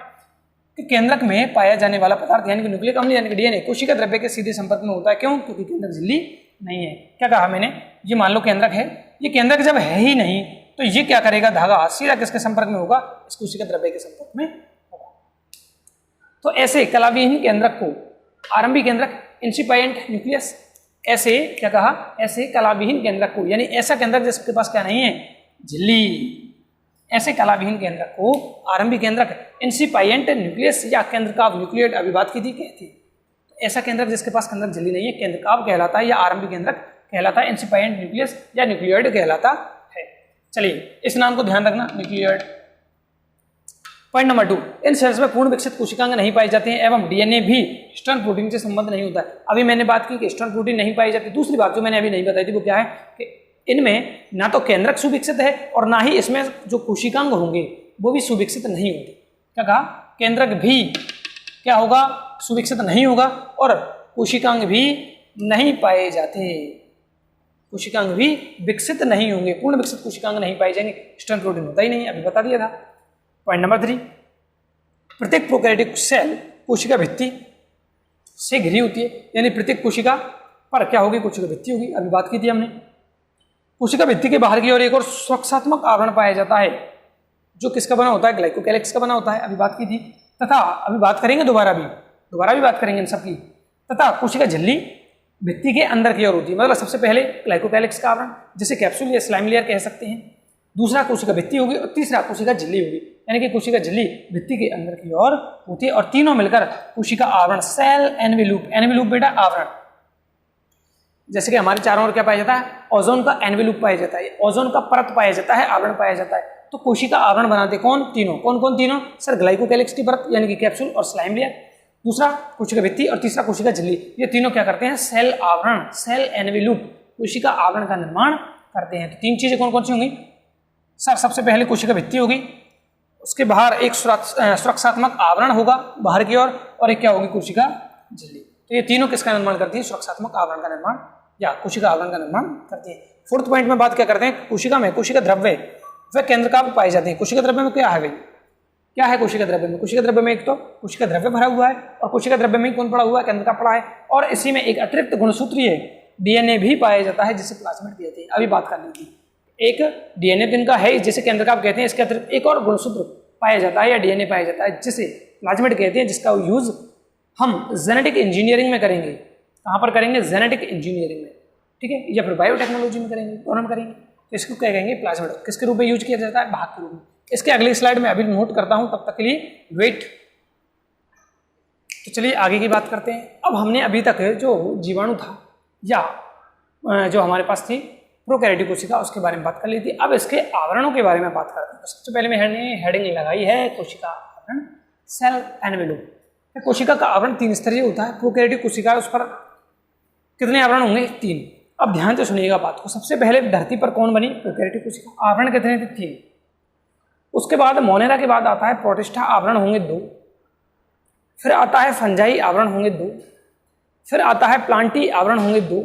कि केंद्रक में पाया जाने वाला पदार्थ यानी कि न्यूक्लिक अम्ल यानी कि डीएनए कोशिका द्रव्य के सीधे संपर्क में होता है। क्यों, क्योंकि केंद्रक झिल्ली नहीं है। क्या कहा मैंने, ये मान लो केंद्रक है, ये केंद्रक जब है ही नहीं तो ये क्या करेगा, धागा सीधा किसके संपर्क में होगा, इस कोशिका द्रव्य के संपर्क में होगा। तो ऐसे कलाविहीन केंद्रक को आरंभिक केंद्रक इंसिपिएंट न्यूक्लियस, ऐसे क्या कहा, ऐसे कलाविहीन केंद्रक को यानी ऐसा केंद्रक जिसके पास क्या नहीं है, झिल्ली, ऐसे कलाविहीन केंद्रक को आरंभिक केंद्रक इंसिपिएंट न्यूक्लियस या केंद्रकाव न्यूक्लियोइड अभिवाद की थी कहती है। तो ऐसा केंद्रक जिसके पास केंद्रक झिल्ली नहीं है केंद्रकाव कहलाता है या आरंभिक केंद्रक कहलाता है, इंसिपिएंट न्यूक्लियस या न्यूक्लियोइड कहलाता है। चलिए इस नाम को ध्यान रखना, न्यूक्लियोइड। पॉइंट नंबर 2, इन सेल्स में पूर्ण विकसित कोशिकांग नहीं पाई जाती हैं एवं डीएनए भी हिस्टोन प्रोटीन से संबंध नहीं होता है। अभी मैंने बात की कि हिस्टोन प्रोटीन नहीं पाई जाती। दूसरी बात जो मैंने अभी नहीं बताई थी वो क्या है कि इनमें ना तो केंद्रक सुविकसित है और ना ही इसमें जो कोशिकांग होंगे वो भी सुविकसित नहीं होंगे। क्या कहा, केंद्रक भी क्या होगा, सुविकसित नहीं होगा और कोशिकांग भी नहीं पाए जाते, कोशिकांग भी विकसित नहीं होंगे, पूर्ण विकसित कोशिकांग नहीं पाए जाएंगे, हिस्टोन प्रोटीन होता ही नहीं, अभी बता दिया था। पॉइंट नंबर 3, प्रत्येक प्रोकैरियोटिक सेल कोशिका भित्ति से घिरी होती है, यानी प्रत्येक कोशिका पर क्या होगी, कोशिका भित्ति होगी, अभी बात की थी हमने। कोशिका भित्ति के बाहर की ओर एक और सुरक्षात्मक आवरण पाया जाता है जो किसका बना होता है, ग्लाइकोकैलिक्स का बना होता है, अभी बात की थी। तथा अभी बात करेंगे दोबारा भी बात करेंगे इन सब की। तथा कोशिका झिल्ली भित्ति के अंदर की ओर होती है, मतलब सबसे पहले ग्लाइकोकैलिक्स का आवरण जिसे कैप्सूल या स्लाइम लेयर कह सकते हैं, दूसरा कोशिका भित्ति होगी और तीसरा कोशिका झिल्ली होगी, यानी कि कोशिका झिल्ली भित्ति के अंदर की ओर होती है और तीनों मिलकर कोशिका आवरण, सेल एनवेलूप, एनवेलूप बेटा आवरण, जैसे कि हमारे चारों ओर क्या पाया जाता है, ओजोन का एनवेलूप पाया जाता है, ओजोन का परत पाया जाता है, आवरण पाया जाता है। तो कोशिका आवरण बनाते कौन, तीनों, कौन कौन तीनों, सर ग्लाइकोकैलिक्स की परत यानी कि कैप्सूल और स्लाइम लेयर, दूसरा कोशिका भित्ति और तीसरा कोशिका झिल्ली, ये तीनों क्या करते हैं, सेल आवरण, सेल एनवेलूप, कोशिका आवरण का निर्माण करते हैं। तो तीन चीजें कौन कौन सी होंगी, सर सबसे पहले कोशिका भित्ति होगी, उसके बाहर एक सुरक्षात्मक आवरण होगा बाहर की ओर और एक क्या होगी, कोशिका झिल्ली। तो ये तीनों किसका निर्माण करती है, सुरक्षात्मक आवरण का निर्माण या कोशिका आवरण का निर्माण करती है। फोर्थ पॉइंट में बात क्या करते हैं, कोशिका में कोशिका द्रव्य व केंद्रकाव पाए जाते हैं। कोशिका द्रव्य में क्या है भाई, क्या है कोशिका द्रव्य में, कोशिका द्रव्य में एक तो कोशिका द्रव्य भरा हुआ है और कोशिका द्रव्य में कौन पड़ा हुआ है, केंद्रकाव पड़ा है, और इसी में एक अतिरिक्त गुणसूत्रीय डीएनए भी पाया जाता है जिसे प्लाज्मिड कहते हैं, अभी बात कर ली थी। एक डीएनए जिनका है जिसे केंद्रकाव कहते हैं, इसके अतिरिक्त एक और गुणसूत्र पाया जाता है या डीएनए पाया जाता है जिसे प्लाज्मिड कहते हैं, जिसका यूज हम जेनेटिक इंजीनियरिंग में करेंगे। कहाँ पर करेंगे, जेनेटिक इंजीनियरिंग में, ठीक है, या फिर बायोटेक्नोलॉजी में करेंगे, दोनों में करेंगे। तो इसको क्या कहेंगे, प्लाज्मिड। किसके रूप में यूज किया जाता है, भाग के रूप में। इसके अगली स्लाइड में अभी नोट करता हूं, तब तक के लिए वेट। तो चलिए आगे की बात करते हैं। अब हमने अभी तक जो जीवाणु था या जो हमारे पास थी प्रोकैरियोटिक कोशिका, उसके बारे में बात कर ली थी। अब इसके आवरणों के बारे में बात करते हैं। तो सबसे पहले मैंने हेडिंग लगाई है कोशिका आवरण, सेल एनवेलप। कोशिका का आवरण 3 स्तरीय होता है। प्रोकैरियोटिक कोशिका, उस पर कितने आवरण होंगे, 3। अब ध्यान से सुनिएगा बात को। सबसे पहले धरती पर कौन बनी, प्रोकैरियोटिक कोशिका, आवरण कितने थे, 3। उसके बाद मोनेरा के बाद आता है प्रोटिस्टा, आवरण होंगे 2। फिर आता है फंजाई, आवरण होंगे 2। फिर आता है प्लांटी, आवरण होंगे 2।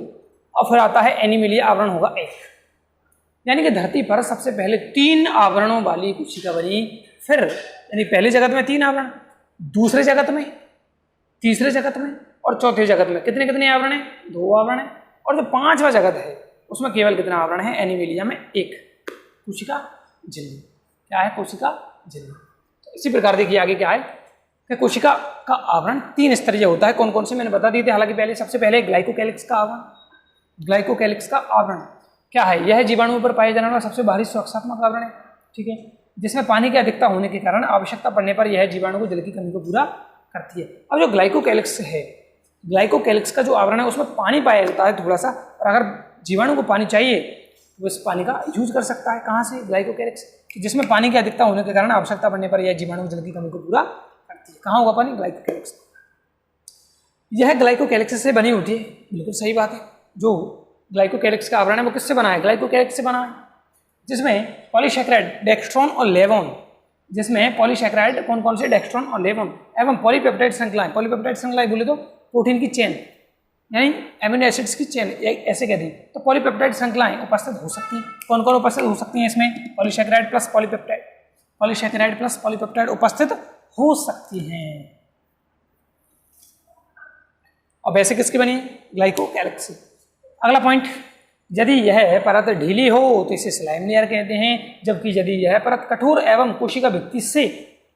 और फिर आता है एनिमिलिया, आवरण होगा 1। यानी कि धरती पर सबसे पहले 3 आवरणों वाली कोशिका बनी। फिर यानी पहले जगत में 3 आवरण, दूसरे जगत में, तीसरे जगत में और चौथे जगत में कितने कितने आवरण हैं, 2 आवरण है। और जो 5वां जगत है उसमें केवल कितना आवरण है, एनिमिलिया में 1, कोशिका झिल्ली। क्या है, कोशिका झिल्ली। तो इसी प्रकार देखिए आगे क्या है कि कोशिका का आवरण 3 स्तरीय होता है। कौन कौन से मैंने बता दिए थे। हालांकि पहले सबसे पहले ग्लाइकोकैलिक्स का आवरण, ग्लाइकोकैलिक्स का आवरण क्या है, यह जीवाणुओं पर पाए जाने वाला सबसे भारी सुरक्षात्मक आवरण है, ठीक है, जिसमें पानी की अधिकता होने के कारण आवश्यकता पड़ने पर यह जीवाणु को जल की कमी को पूरा करती है। अब जो ग्लाइकोकैलिक्स है, ग्लाइकोकैलिक्स का जो आवरण है उसमें पानी पाया जाता है थोड़ा सा, और अगर जीवाणु को पानी चाहिए तो इस पानी का यूज कर सकता है। कहाँ से, ग्लाइकोकैलिक्स, जिसमें पानी की अधिकता होने के कारण आवश्यकता पड़ने पर यह जीवाणु जल की कमी को पूरा करती है। कहाँ होगा पानी, ग्लाइकोकैलिक्स। यह ग्लाइकोकैलिक्स से बनी होती है। बिल्कुल सही बात है, जो ग्लाइकोकैलिक्स का आवरण है वो किससे बना है? ग्लाइकोकैलिक्स से बना है, जिसमें पॉलीसैकेराइड डेक्स्ट्रॉन और लेवोन, जिसमें पॉलीसैकेराइड कौन कौन से? डेक्स्ट्रॉन और लेवोन, एवं पॉलीपेप्टाइड श्रृंखलाएं। पॉलीपेप्टाइड श्रृंखलाएं बोले तो प्रोटीन की चेन, यानी एमिनो एसिड्स की चेन, ऐसे कह दी तो पॉलीपेप्टाइड श्रृंखलाएं उपस्थित हो सकती हैं। कौन कौन उपस्थित हो सकती हैं इसमें? Polysaccharide plus polypeptide, polysaccharide plus polypeptide उपस्थित हो सकती हैं। अब ऐसे किसकी बनी? ग्लाइकोकैलिक्स। अगला पॉइंट, यदि यह परत ढीली हो तो इसे स्लाइम लेयर कहते हैं, जबकि यदि यह परत कठोर एवं कोशिका भित्ति से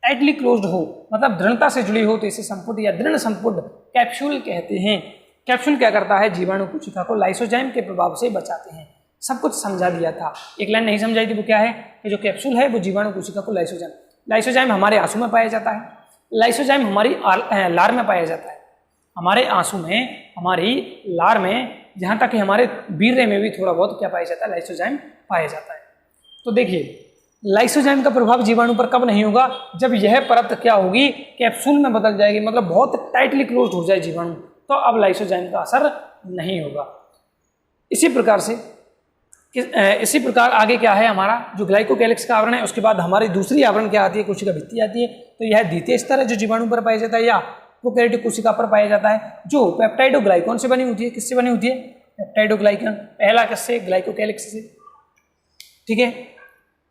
टाइटली क्लोज्ड हो, मतलब दृढ़ता से जुड़ी हो, तो इसे संपुट या दृढ़ संपुट कैप्सूल कहते हैं। कैप्सूल क्या करता है? जीवाणु कोशिका को लाइसोजाइम के प्रभाव से बचाते हैं। सब कुछ समझा दिया था, एक लाइन नहीं समझाई थी, वो क्या है कि जो कैप्सूल है वो जीवाणु कोशिका को लाइसोजाइम हमारे आंसू में पाया जाता है, लाइसोजाइम हमारी लार में पाया जाता है, हमारे आंसू में, हमारी लार में, जहाँ तक कि हमारे वीर्य में भी थोड़ा बहुत क्या पाया जाता है? लाइसोजाइम पाया जाता है। तो देखिए, लाइसोजाइम का प्रभाव जीवाणु पर कब नहीं होगा? जब यह परत क्या होगी? कैप्सूल में बदल जाएगी, मतलब बहुत टाइटली क्लोज्ड हो जाए जीवाणु, तो अब लाइसोजाइम का असर नहीं होगा। इसी प्रकार आगे क्या है हमारा? जो ग्लाइकोकैलिक्स का आवरण है, उसके बाद हमारी दूसरी आवरण क्या आती है? कोशिका भित्ति आती है। तो यह द्वितीय स्तर है जो जीवाणु पर पाया जाता है या प्रोकैरियोटिक कोशिका पर पाया जाता है, जो पेप्टाइडोग्लाइकॉन से बनी होती है। किससे बनी होती है? पेप्टाइडोग्लाइकॉन। पहला किससे? ग्लाइकोकैलिक्स से, ठीक है,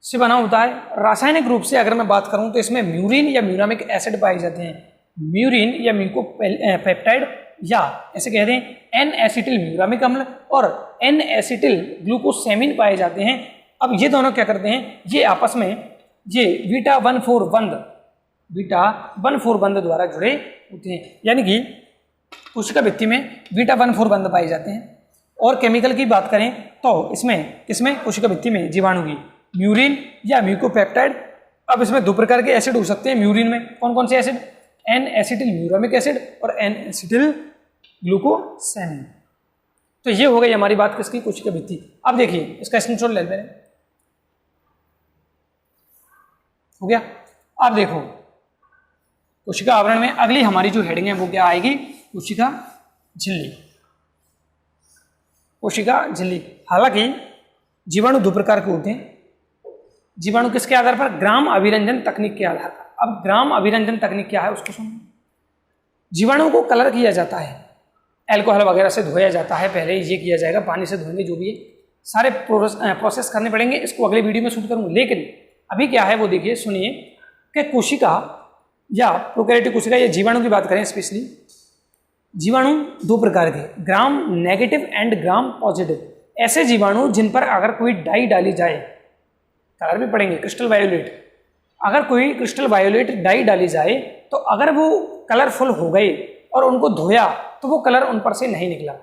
से बना होता है। रासायनिक रूप से अगर मैं बात करूं तो इसमें म्यूरिन या म्यूरामिक एसिड पाए जाते हैं। म्यूरिन या म्यूकोपेप्टाइड, या ऐसे कह दें एन एसिटिल म्यूरामिक अम्ल और एन एसिटिल ग्लूकोसेमिन पाए जाते हैं। अब ये दोनों क्या करते हैं? ये आपस में ये बीटा 1,4 बंध द्वारा जुड़े होते हैं, यानी कि कोशिका भित्ति में बीटा 1,4 बंध पाए जाते हैं। और केमिकल की बात करें तो इसमें किसमें? कोशिका भित्ति में जीवाणु की म्यूरिन या म्यूकोपेप्टाइड। अब इसमें दो प्रकार के एसिड हो सकते हैं म्यूरिन में। कौन कौन से acid? N acetyl muramic acid और एन एसिटिल ग्लूकोसेमिन। तो ये हो गई हमारी बात किसकी? कोशिका भित्ति। अब देखिए, इसका स्क्रीनशॉट ले लें, हो गया। अब देखो, कोशिका आवरण में अगली हमारी जो हेडिंग है वो क्या आएगी? कोशिका झिल्ली। कोशिका झिल्ली। हालांकि जीवाणु दो प्रकार के होते हैं। जीवाणु किसके आधार पर? ग्राम अभिरंजन तकनीक के आधार पर। अब ग्राम अभिरंजन तकनीक क्या है उसको सुनो। जीवाणु को कलर किया जाता है, अल्कोहल वगैरह से धोया जाता है, पहले ये किया जाएगा, पानी से धोएंगे, जो भी है सारे प्रोसेस करने पड़ेंगे। इसको अगले वीडियो में शूट करूँगा। लेकिन अभी क्या है वो देखिए, सुनिए कि कोशिका या प्रोकैरियोटिक कोशिका या जीवाणु की बात करें स्पेशली, जीवाणु दो प्रकार के, gram negative and gram positive. ऐसे जीवाणु जिन पर अगर कोई डाई डाली जाए, कलर भी पड़ेंगे, क्रिस्टल वायोलेट, अगर कोई क्रिस्टल वायोलेट डाई डाली जाए तो अगर वो कलरफुल हो गए और उनको धोया तो वो कलर उन पर से नहीं निकला।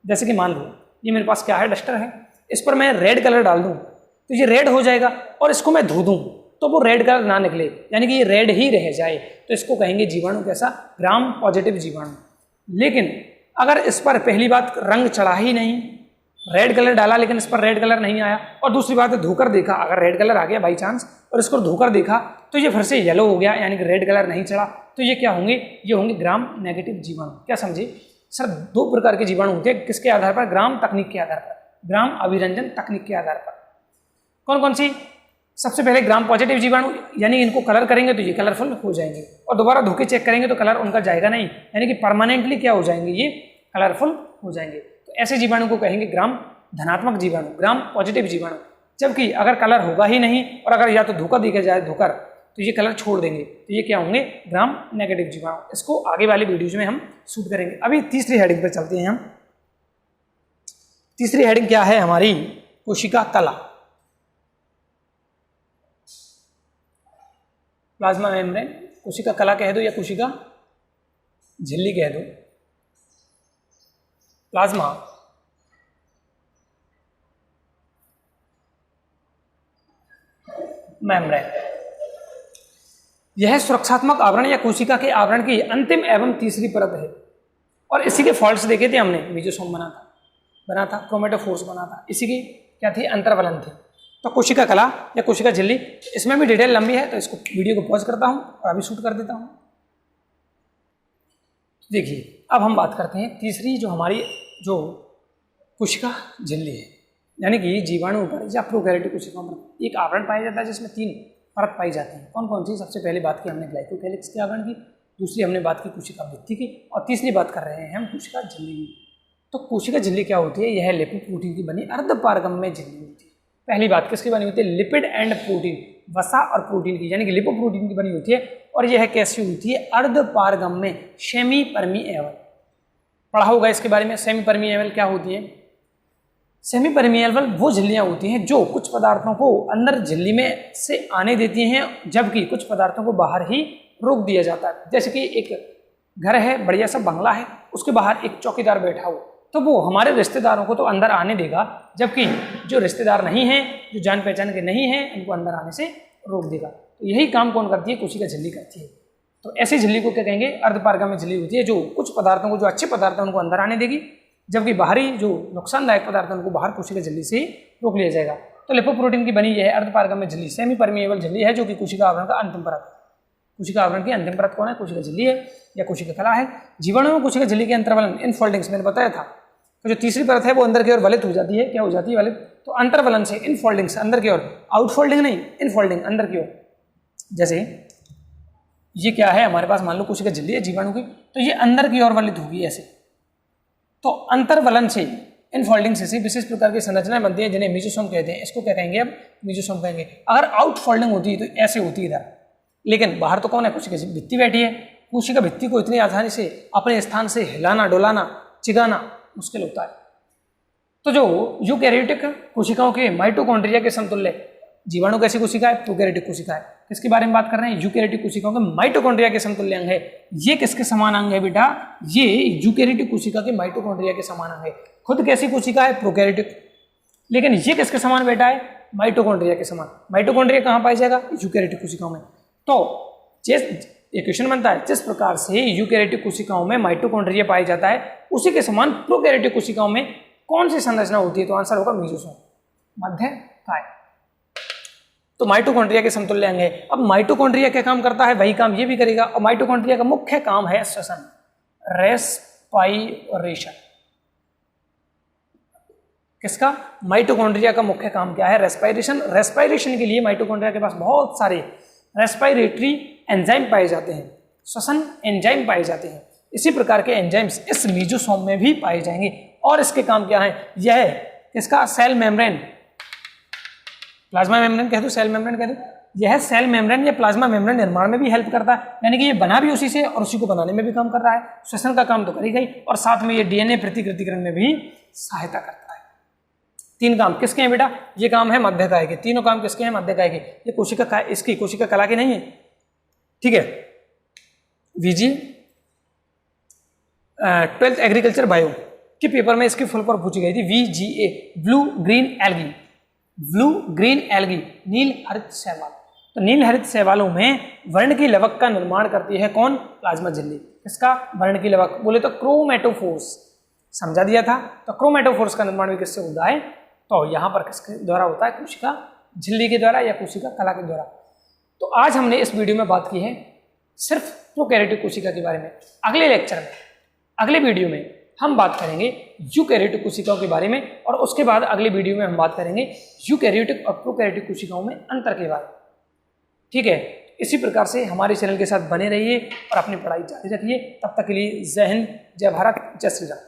जैसे कि मान लो ये मेरे पास क्या है? डस्टर है, इस पर मैं रेड कलर डाल दूं तो ये रेड हो जाएगा, और इसको मैं धो दूं तो वो रेड कलर ना निकले, यानी कि ये रेड ही रह जाए, तो इसको कहेंगे जीवाणु कैसा? ग्राम पॉजिटिव जीवाणु। लेकिन अगर इस पर पहली बात रंग चढ़ा ही नहीं, रेड कलर डाला लेकिन इस पर रेड कलर नहीं आया, और दूसरी बात है धोकर देखा, अगर रेड कलर आ गया बाई चांस और इसको धोकर देखा तो ये फिर से येलो हो गया, यानी कि रेड कलर नहीं चढ़ा, तो ये क्या होंगे? ये होंगे ग्राम नेगेटिव जीवाणु। क्या समझे सर? दो प्रकार के जीवाणु होते हैं, किसके आधार पर? ग्राम तकनीक के आधार पर, ग्राम अभिरंजन तकनीक के आधार पर। कौन कौन सी? सबसे पहले ग्राम पॉजिटिव जीवाणु, यानी इनको कलर करेंगे तो ये कलरफुल हो जाएंगे, और दोबारा धोके चेक करेंगे तो कलर उनका जाएगा नहीं, यानी कि परमानेंटली क्या हो जाएंगे? ये कलरफुल हो जाएंगे। तो ऐसे जीवाणु को कहेंगे ग्राम धनात्मक जीवाणु, ग्राम पॉजिटिव जीवाणु। जबकि अगर कलर होगा ही नहीं और अगर या तो धोखा दिया जाए धोकर, तो ये कलर छोड़ देंगे, तो ये क्या होंगे? ग्राम नेगेटिव जीवाणु। इसको आगे वाले वीडियोज में हम शूट करेंगे। अभी तीसरी हेडिंग पर चलते हैं हम। तीसरी हेडिंग क्या है हमारी? कोशिका कला। प्लाज्मा मेम्ब्रेन, कोशिका कला कह दो या कोशिका झिल्ली कह दो। प्लाज्मा मेम्ब्रेन, यह सुरक्षात्मक आवरण या कोशिका के आवरण की अंतिम एवं तीसरी परत है, और इसी के फॉल्ट्स देखे थे हमने। मेसोसोम बना था, क्रोमेटोफोर्स बना था, इसी की क्या थी? अंतर्वलन थी। तो कोशिका कला या कोशिका झिल्ली, इसमें भी डिटेल लंबी है, तो इसको वीडियो को पॉज करता हूं और अभी शूट कर देता हूं। देखिए अब हम बात करते हैं तीसरी जो हमारी जो कोशिका झिल्ली है, यानी कि जीवाणु पर या प्रोकैरियोटिक कोशिकाओं पर एक आवरण पाया जाता है जिसमें 3 परत पाई जाती हैं। कौन कौन सी? सबसे पहले बात की हमने ग्लाइकोकैलिक्स के आवरण की, दूसरी हमने बात की कोशिका भित्ति की, और तीसरी बात कर रहे हैं हम कोशिका झिल्ली की। तो कोशिका झिल्ली क्या होती है? यह लिपोप्रोटीन की बनी अर्धपारगम्य झिल्ली होती है। पहली बात किसकी बनी होती है? लिपिड एंड प्रोटीन, वसा और प्रोटीन की, यानी कि लिपोप्रोटीन की बनी होती है। और यह कैसी होती है? अर्धपारगम्य, सेमी परमिएबल। पढ़ा होगा इसके बारे में। सेमी परमिएबल क्या होती है? सेमी परमिएबल वो झिल्लियां होती हैं जो कुछ पदार्थों को अंदर झिल्ली में से आने देती हैं, जबकि कुछ पदार्थों को बाहर ही रोक दिया जाता है। जैसे कि एक घर है, बढ़िया सा बंगला है, उसके बाहर एक चौकीदार बैठा हो, तो वो हमारे रिश्तेदारों को तो अंदर आने देगा, जबकि जो रिश्तेदार नहीं हैं, जो जान पहचान के नहीं हैं, उनको अंदर आने से रोक देगा। तो यही काम कौन करती है? कोशिका झिल्ली करती है। तो ऐसी झिल्ली को क्या कहेंगे? अर्धपारगम्य झिल्ली होती है, जो कुछ पदार्थों को, जो अच्छे पदार्थ हैं उनको अंदर आने देगी, जबकि बाहरी जो नुकसानदायक पदार्थ हैं उनको बाहर कोशिका झिल्ली से रोक लिया जाएगा। तो लिपोप्रोटीन की बनी यह अर्धपारगम्य झिल्ली सेमी परमिएबल झिल्ली है, जो कि कोशिका आवरण का अंतिम परत है। कोशिका आवरण की अंतिम परत कौन है? कोशिका झिल्ली है या कोशिका कला है। जीवाणु में कोशिका झिल्ली के अंतर्वलन, इनफोल्डिंग्स, मैंने बताया था। तो जो तीसरी परत है वो अंदर की ओर वलित हो जाती है। क्या हो जाती है? वलित। तो अंतर्वलन से इनफोल्डिंग्स, अंदर की ओर, आउटफोल्डिंग नहीं, इनफोल्डिंग, अंदर की ओर। जैसे ये क्या है हमारे पास, मान लो कोशिका झिल्ली है जीवाणु की, तो ये अंदर की ओर वलित होगी ऐसे। तो अंतर्वलन से, इनफोल्डिंग से विशेष प्रकार की संरचनाएं बनती है जिन्हें मेसोसोम कहते हैं। इसको क्या कहेंगे? अब मेसोसोम कहेंगे। अगर आउटफोल्डिंग होती है तो ऐसे होती है इधर, लेकिन बाहर तो कौन है? कोशिका भित्ति बैठी है। कोशिका भित्ति को इतनी आसानी से अपने स्थान से हिलाना, डोलाना, चिगाना मुश्किल होता है। तो जो यूकैरियोटिक कोशिकाओं के माइटोकॉन्ड्रिया के समतुल्य, जीवाणु कैसी कोशिका है? प्रोकैरियोटिक कोशिका है। किसके बारे में बात कर रहे हैं? यूकैरियोटिक कोशिकाओं के माइटोकॉन्ड्रिया के समतुल्य अंग है। ये किसके समान अंग है बेटा? ये यूकैरियोटिक कोशिका के माइटोकॉन्ड्रिया के समान अंग है। खुद कैसी कोशिका है? प्रोकैरियोटिक। लेकिन ये किसके समान बेटा है? माइटोकॉन्ड्रिया के समान। माइटोकॉन्ड्रिया कहाँ पाया जाएगा? यूकैरियोटिक कोशिकाओं में। तो ये क्वेश्चन बनता है, जिस प्रकार से यूकैरियोटिक कोशिकाओं में माइटोकॉन्ड्रिया पाया जाता है, उसी के समान प्रोकैरियोटिक कोशिकाओं में कौन सी संरचना होती है? तो आंसर होगा मेसोसोम, मध्य काय। तो माइटोकॉन्ड्रिया के समतुल्य अंग है। अब माइटोकॉन्ड्रिया क्या काम करता है? वही काम ये भी करेगा। और माइटोकॉन्ड्रिया का मुख्य काम है श्वसन, रेस्पाइरेशन। किसका? माइटोकॉन्ड्रिया का मुख्य काम क्या है? रेस्पाइरेशन। रेस्पाइरेशन के लिए माइटोकॉन्ड्रिया के पास बहुत सारे रेस्पायरेटरी एंजाइम पाए जाते हैं, श्वसन एंजाइम पाए जाते हैं। इसी प्रकार के एंजाइम्स इस मेसोसोम में भी पाए जाएंगे। और इसके काम क्या है? यह किसका? सेल मेम्ब्रेन, प्लाज्मा मेम्ब्रेन कह दो, सेल मेम्ब्रेन कह दो। यह सेल मेम्ब्रेन या प्लाज्मा मेम्ब्रेन निर्माण में भी हेल्प करता है, यानी कि ये बना भी उसी से और उसी को बनाने में भी काम कर रहा है। श्वसन का काम तो करेगा ही, और साथ में ये डीएनए प्रतिकृतिकरण में भी सहायता करता है। 3 काम किसके हैं बेटा? ये काम है मध्यकाय के। तीनों काम किसके हैं? मध्यकाय के। ये कोशिका, इसकी कोशिका कला की नहीं है, ठीक है। वीजी 12th एग्रीकल्चर बायो के पेपर में इसकी फुल फॉर्म पूछी गई थी, VGA, blue green algae. Blue green algae, नील हरित शैवाल। तो नील हरित शैवालों में वर्ण की लवक का निर्माण करती है कौन? प्लाज्मा झिल्ली। किसका? वर्ण की लवक, बोले तो क्रोमेटोफोर्स, समझा दिया था। तो क्रोमेटोफोर्स का निर्माण भी किससे होता है? तो यहाँ पर किसके द्वारा होता है? कोशिका झिल्ली के द्वारा या कोशिका कला के द्वारा। तो आज हमने इस वीडियो में बात की है सिर्फ प्रोकैरियोटिक कोशिका के बारे में। अगले लेक्चर में, अगले वीडियो में हम बात करेंगे यूकैरियोटिक कोशिकाओं के बारे में, और उसके बाद अगले वीडियो में हम बात करेंगे यूकैरियोटिक और प्रोकैरियोटिक कोशिकाओं में अंतर के बारे में, ठीक है। इसी प्रकार से हमारे चैनल के साथ बने रहिए और अपनी पढ़ाई जारी रखिए। तब तक के लिए जय हिंद, जय भारत, जय श्री राम।